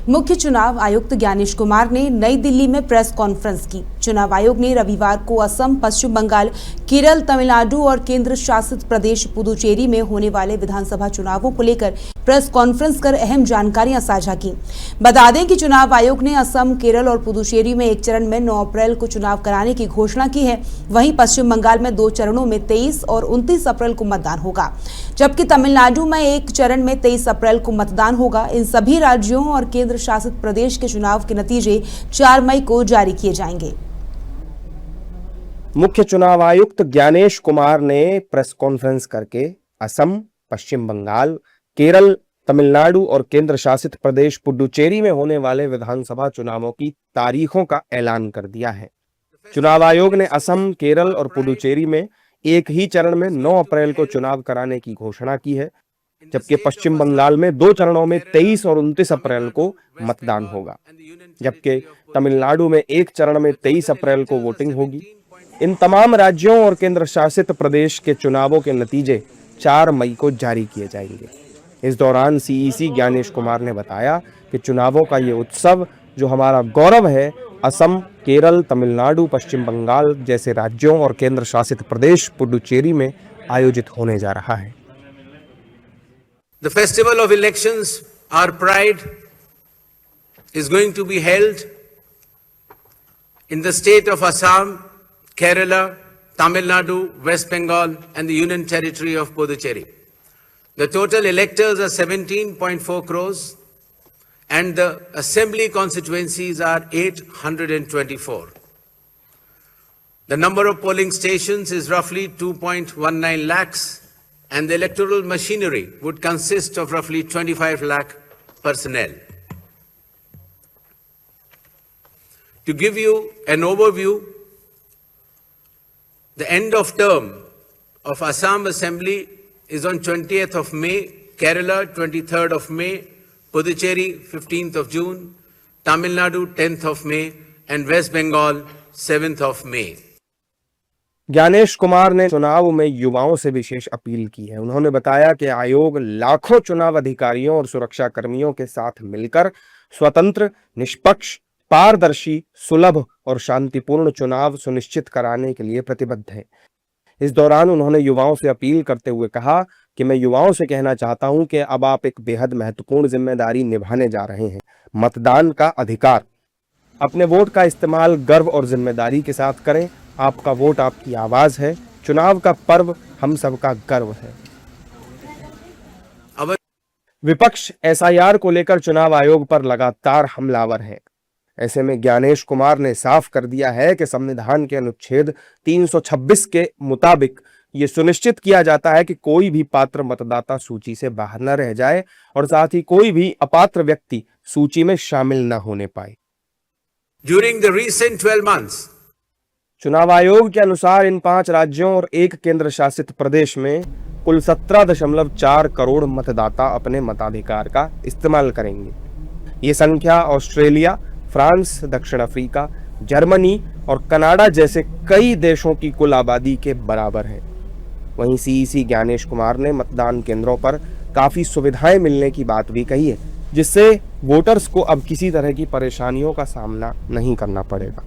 मुख्य चुनाव आयुक्त ज्ञानेश कुमार ने नई दिल्ली में प्रेस कॉन्फ्रेंस की। चुनाव आयोग ने रविवार को असम, पश्चिम बंगाल, केरल, तमिलनाडु और केंद्र शासित प्रदेश पुदुचेरी में होने वाले विधानसभा चुनावों को लेकर प्रेस कॉन्फ्रेंस कर अहम जानकारियां साझा की। बता दें कि चुनाव आयोग ने असम, केरल और पुदुचेरी में एक चरण में 9 अप्रैल को चुनाव कराने की घोषणा की है। वहीं पश्चिम बंगाल में 2 चरणों में 23 और 29 अप्रैल को मतदान होगा, जबकि तमिलनाडु में एक चरण में 23 अप्रैल को मतदान होगा। इन सभी राज्यों और केंद्र शासित प्रदेश के चुनाव के नतीजे 4 मई को जारी किए जाएंगे। मुख्य चुनाव आयुक्त ज्ञानेश कुमार ने प्रेस कॉन्फ्रेंस करके असम, पश्चिम बंगाल, केरल, तमिलनाडु और केंद्र शासित प्रदेश पुडुचेरी में होने वाले विधानसभा चुनावों की तारीखों का ऐलान कर दिया है। चुनाव आयोग ने असम, केरल और पुडुचेरी में एक ही चरण में 9 अप्रैल को चुनाव कराने की घोषणा की है, जबकि पश्चिम बंगाल में 2 चरणों में 23 और 29 अप्रैल को मतदान होगा, जबकि तमिलनाडु में एक चरण में 23 अप्रैल को वोटिंग होगी। इन तमाम राज्यों और केंद्र शासित प्रदेश के चुनावों के नतीजे 4 मई को जारी किए जाएंगे। इस दौरान सीईसी ज्ञानेश कुमार ने बताया कि चुनावों का ये उत्सव जो हमारा गौरव है, असम, केरल, तमिलनाडु, पश्चिम बंगाल जैसे राज्यों और केंद्र शासित प्रदेश पुडुचेरी में आयोजित होने जा रहा है। The festival of elections, our pride, is going to be held in the state of Assam, Kerala, Tamil Nadu, West Bengal and the Union Territory of Puducherry. The total electors are 17.4 crores and the assembly constituencies are 824. The number of polling stations is roughly 2.19 lakhs and the electoral machinery would consist of roughly 25 lakh personnel. To give you an overview, the end of term of Assam Assembly is on 20th of May, Kerala 23rd of May, Puducherry 15th of June, Tamil Nadu 10th of May and West Bengal 7th of May. Gyanesh Kumar ने चुनाव में युवाओं से विशेष appeal की है। उन्होंने बताया कि आयोग लाखों चुनाव अधिकारियों और सुरक्षा कर्मियों के साथ मिलकर स्वतंत्र, निष्पक्ष, पारदर्शी, सुलभ और शांतिपूर्ण चुनाव सुनिश्चित कराने के लिए प्रतिबद्ध है। इस दौरान उन्होंने युवाओं से अपील करते हुए कहा कि मैं युवाओं से कहना चाहता हूं कि अब आप एक बेहद महत्वपूर्ण जिम्मेदारी निभाने जा रहे हैं, मतदान का अधिकार। अपने वोट का इस्तेमाल गर्व और जिम्मेदारी के साथ करें। आपका वोट आपकी आवाज है। चुनाव का पर्व हम सबका गर्व है। विपक्ष एसआईआर को लेकर चुनाव आयोग पर लगातार हमलावर है। ऐसे में ज्ञानेश कुमार ने साफ कर दिया है कि संविधान के अनुच्छेद 326 के मुताबिक ये सुनिश्चित किया जाता है कि कोई भी पात्र मतदाता सूची से बाहर न रह जाए और साथ ही कोई भी अपात्र व्यक्ति सूची में शामिल न होने पाए। During the recent 12 months, चुनाव आयोग के अनुसार इन 5 राज्यों और एक केंद्र शासित प्रदेश में कुल 17.4 करोड़ मतदाता अपने मताधिकार का इस्तेमाल करेंगे। ये संख्या ऑस्ट्रेलिया, फ्रांस, दक्षिण अफ्रीका, जर्मनी और कनाडा जैसे कई देशों की कुल आबादी के बराबर है। वहीं सीईसी ज्ञानेश कुमार ने मतदान केंद्रों पर काफी सुविधाएं मिलने की बात भी कही है, जिससे वोटर्स को अब किसी तरह की परेशानियों का सामना नहीं करना पड़ेगा।